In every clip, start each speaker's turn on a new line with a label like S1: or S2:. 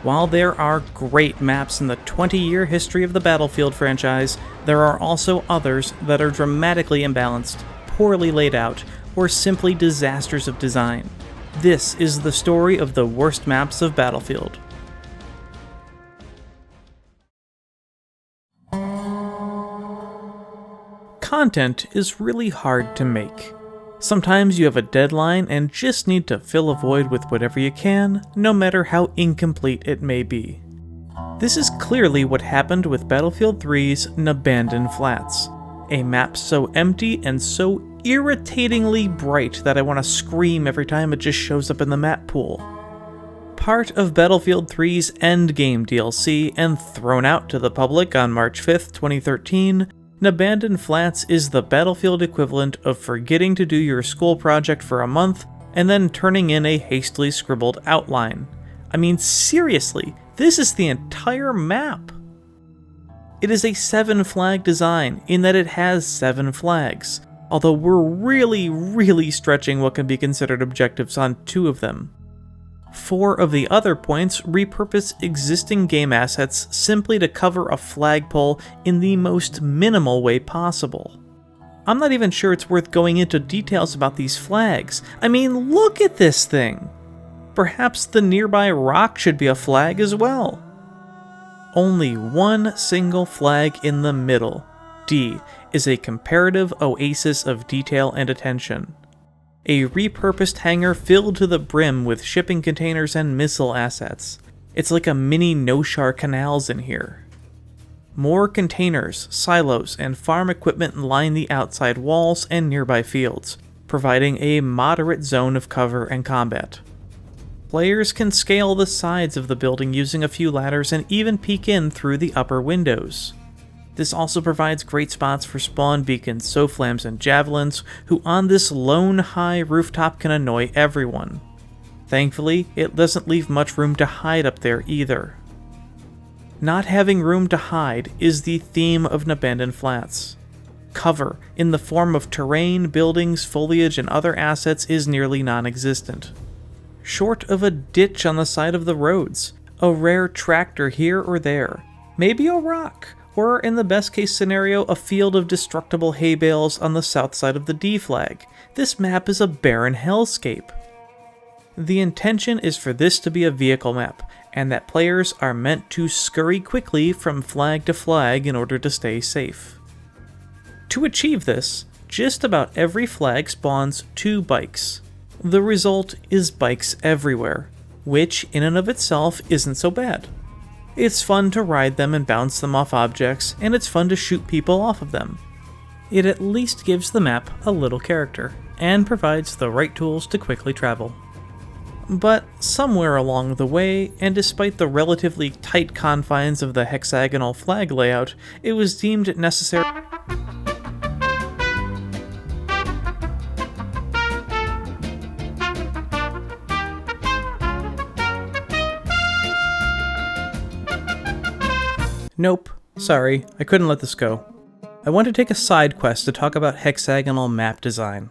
S1: While there are great maps in the 20-year history of the Battlefield franchise, there are also others that are dramatically imbalanced, poorly laid out, or simply disasters of design. This is the story of the worst maps of Battlefield. Content is really hard to make. Sometimes you have a deadline and just need to fill a void with whatever you can, no matter how incomplete it may be. This is clearly what happened with Battlefield 3's Nebandan Flats, a map so empty and so irritatingly bright that I want to scream every time it just shows up in the map pool. Part of Battlefield 3's Endgame DLC and thrown out to the public on March 5th, 2013, Nebandan Flats is the Battlefield equivalent of forgetting to do your school project for a month and then turning in a hastily scribbled outline. I mean, seriously, this is the entire map! It is a 7-flag design in that it has 7 flags, although we're really stretching what can be considered objectives on 2 of them. 4 of the other points repurpose existing game assets simply to cover a flagpole in the most minimal way possible. I'm not even sure it's worth going into details about these flags. I mean, look at this thing! Perhaps the nearby rock should be a flag as well. Only one single flag in the middle, D, is a comparative oasis of detail and attention. A repurposed hangar filled to the brim with shipping containers and missile assets. It's like a mini no-shar canals in here. More containers, silos, and farm equipment line the outside walls and nearby fields, providing a moderate zone of cover and combat. Players can scale the sides of the building using a few ladders and even peek in through the upper windows. This also provides great spots for spawn beacons, SOFLAMs, and javelins, who on this lone high rooftop can annoy everyone. Thankfully, it doesn't leave much room to hide up there either. Not having room to hide is the theme of Nebandan Flats. Cover, in the form of terrain, buildings, foliage, and other assets, is nearly non-existent. Short of a ditch on the side of the roads, a rare tractor here or there, maybe a rock, or in the best case scenario, a field of destructible hay bales on the south side of the D flag. This map is a barren hellscape. The intention is for this to be a vehicle map, and that players are meant to scurry quickly from flag to flag in order to stay safe. To achieve this, just about every flag spawns 2 bikes. The result is bikes everywhere, which in and of itself isn't so bad. It's fun to ride them and bounce them off objects, and it's fun to shoot people off of them. It at least gives the map a little character, and provides the right tools to quickly travel. But somewhere along the way, and despite the relatively tight confines of the hexagonal flag layout, it was deemed necessary. Nope, sorry, I couldn't let this go. I want to take a side quest to talk about hexagonal map design.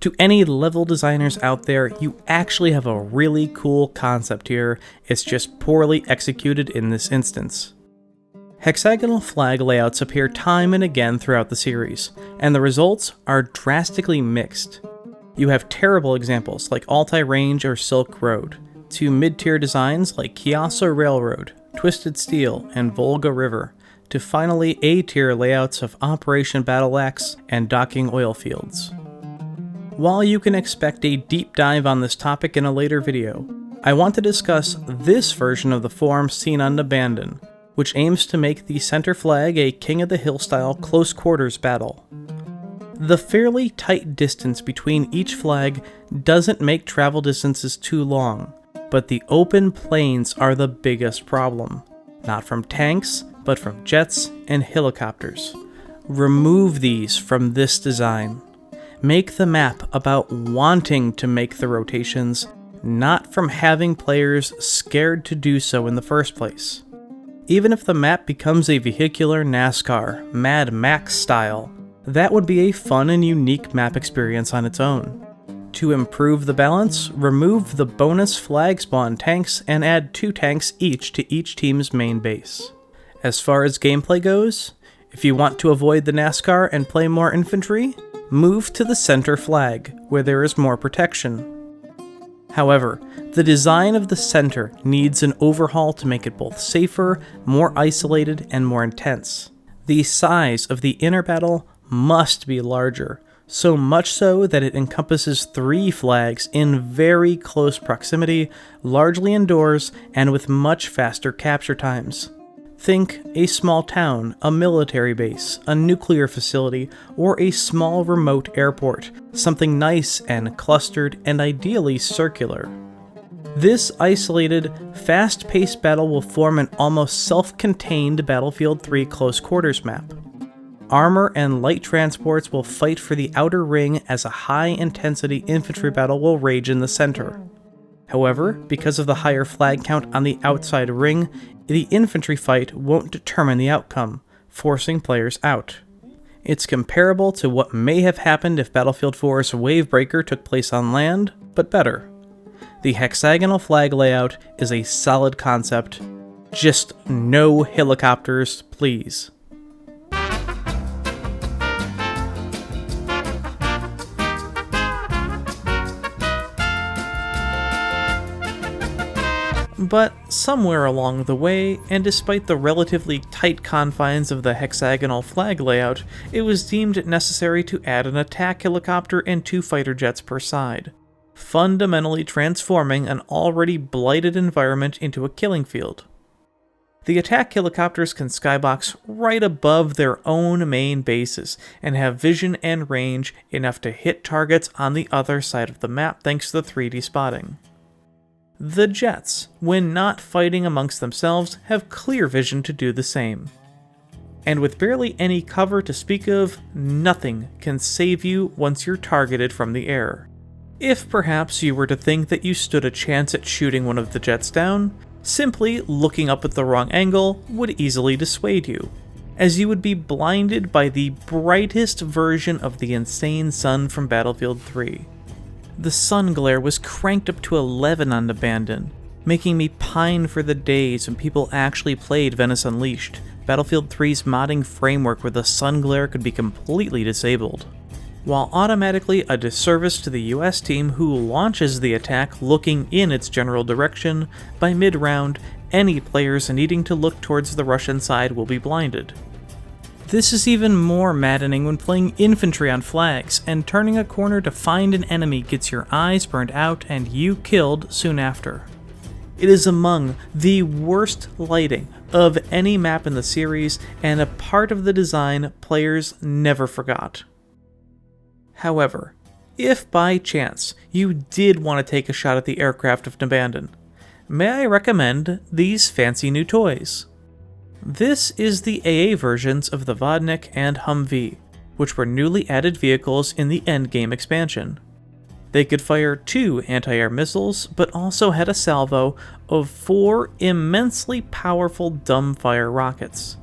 S1: To any level designers out there, you actually have a really cool concept here, it's just poorly executed in this instance. Hexagonal flag layouts appear time and again throughout the series, and the results are drastically mixed. You have terrible examples like Altai Range or Silk Road, to mid-tier designs like Chiasso Railroad, Twisted Steel, and Volga River, to finally A-tier layouts of Operation Battle Axe and Docking Oil Fields. While you can expect a deep dive on this topic in a later video, I want to discuss this version of the form seen on Nebandan, which aims to make the center flag a King of the Hill style close quarters battle. The fairly tight distance between each flag doesn't make travel distances too long, but the open plains are the biggest problem. Not from tanks, but from jets and helicopters. Remove these from this design. Make the map about wanting to make the rotations, not from having players scared to do so in the first place. Even if the map becomes a vehicular NASCAR, Mad Max style, that would be a fun and unique map experience on its own. To improve the balance, remove the bonus flag spawn tanks and add 2 tanks each to each team's main base. As far as gameplay goes, if you want to avoid the NASCAR and play more infantry, move to the center flag, where there is more protection. However, the design of the center needs an overhaul to make it both safer, more isolated, and more intense. The size of the inner battle must be larger, so much so that it encompasses 3 flags in very close proximity, largely indoors, and with much faster capture times. Think a small town, a military base, a nuclear facility, or a small remote airport, something nice and clustered and ideally circular. This isolated, fast-paced battle will form an almost self-contained Battlefield 3 close quarters map. Armor and light transports will fight for the outer ring as a high-intensity infantry battle will rage in the center. However, because of the higher flag count on the outside ring, the infantry fight won't determine the outcome, forcing players out. It's comparable to what may have happened if Battlefield 4's Wavebreaker took place on land, but better. The hexagonal flag layout is a solid concept. Just no helicopters, please. But somewhere along the way, and despite the relatively tight confines of the hexagonal flag layout, it was deemed necessary to add an attack helicopter and 2 fighter jets per side, fundamentally transforming an already blighted environment into a killing field. The attack helicopters can skybox right above their own main bases, and have vision and range enough to hit targets on the other side of the map thanks to the 3D spotting. The jets, when not fighting amongst themselves, have clear vision to do the same. And with barely any cover to speak of, nothing can save you once you're targeted from the air. If perhaps you were to think that you stood a chance at shooting one of the jets down, simply looking up at the wrong angle would easily dissuade you, as you would be blinded by the brightest version of the insane sun from Battlefield 3. The sun glare was cranked up to 11 on Nebandan, making me pine for the days when people actually played Venice Unleashed, Battlefield 3's modding framework where the sun glare could be completely disabled. While automatically a disservice to the US team who launches the attack looking in its general direction, by mid-round, any players needing to look towards the Russian side will be blinded. This is even more maddening when playing infantry on flags, and turning a corner to find an enemy gets your eyes burned out and you killed soon after. It is among the worst lighting of any map in the series, and a part of the design players never forgot. However, if by chance you did want to take a shot at the aircraft of Nebandan, may I recommend these fancy new toys. This is the AA versions of the Vodnik and Humvee, which were newly added vehicles in the endgame expansion. They could fire 2 anti-air missiles, but also had a salvo of 4 immensely powerful dumbfire rockets.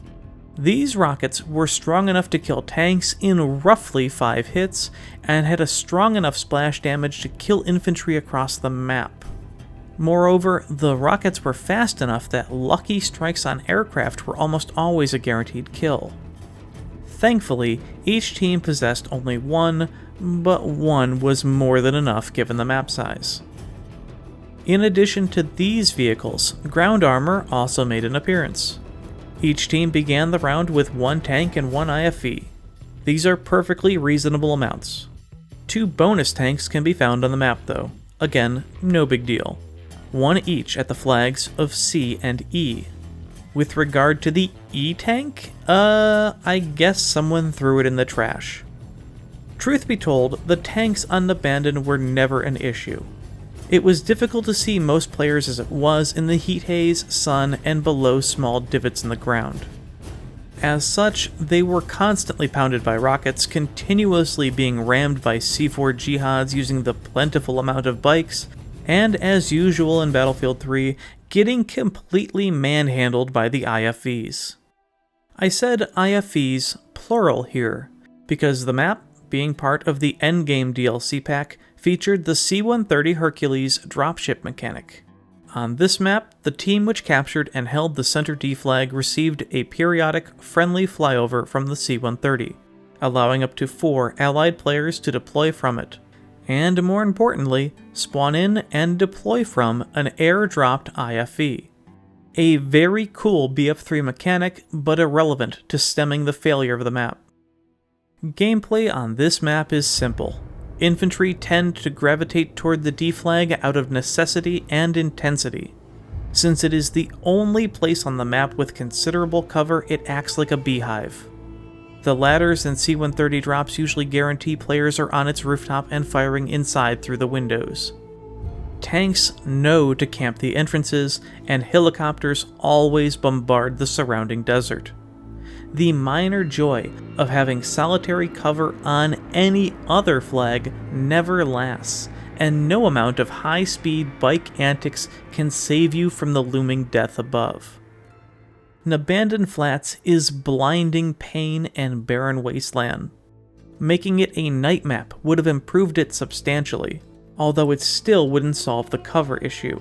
S1: These rockets were strong enough to kill tanks in roughly 5 hits, and had a strong enough splash damage to kill infantry across the map. Moreover, the rockets were fast enough that lucky strikes on aircraft were almost always a guaranteed kill. Thankfully, each team possessed only 1, but 1 was more than enough given the map size. In addition to these vehicles, ground armor also made an appearance. Each team began the round with 1 tank and 1 IFV. These are perfectly reasonable amounts. 2 bonus tanks can be found on the map though. Again, no big deal. 1 each at the flags of C and E. With regard to the E tank, I guess someone threw it in the trash. Truth be told, the tanks on Nebandan were never an issue. It was difficult to see most players as it was in the heat haze, sun, and below small divots in the ground. As such, they were constantly pounded by rockets, continuously being rammed by C4 jihads using the plentiful amount of bikes, and as usual in Battlefield 3, getting completely manhandled by the IFVs. I said IFVs plural here, because the map, being part of the endgame DLC pack, featured the C-130 Hercules dropship mechanic. On this map, the team which captured and held the Center D flag received a periodic, friendly flyover from the C-130, allowing up to 4 allied players to deploy from it, and more importantly, spawn in and deploy from an air-dropped IFV. A very cool BF-3 mechanic, but irrelevant to stemming the failure of the map. Gameplay on this map is simple. Infantry tend to gravitate toward the D flag out of necessity and intensity. Since it is the only place on the map with considerable cover, it acts like a beehive. The ladders and C-130 drops usually guarantee players are on its rooftop and firing inside through the windows. Tanks know to camp the entrances, and helicopters always bombard the surrounding desert. The minor joy of having solitary cover on any other flag never lasts, and no amount of high-speed bike antics can save you from the looming death above. Nebandan Flats is blinding pain and barren wasteland. Making it a night map would have improved it substantially, although it still wouldn't solve the cover issue.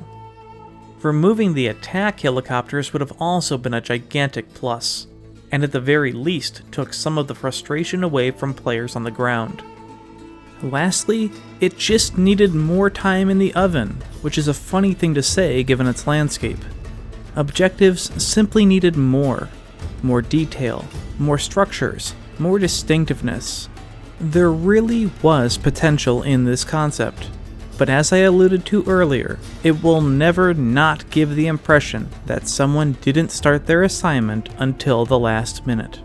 S1: Removing the attack helicopters would have also been a gigantic plus, and at the very least took some of the frustration away from players on the ground. Lastly, it just needed more time in the oven, which is a funny thing to say given its landscape. Objectives simply needed more detail, more structures, more distinctiveness. There really was potential in this concept, but as I alluded to earlier, it will never not give the impression that someone didn't start their assignment until the last minute.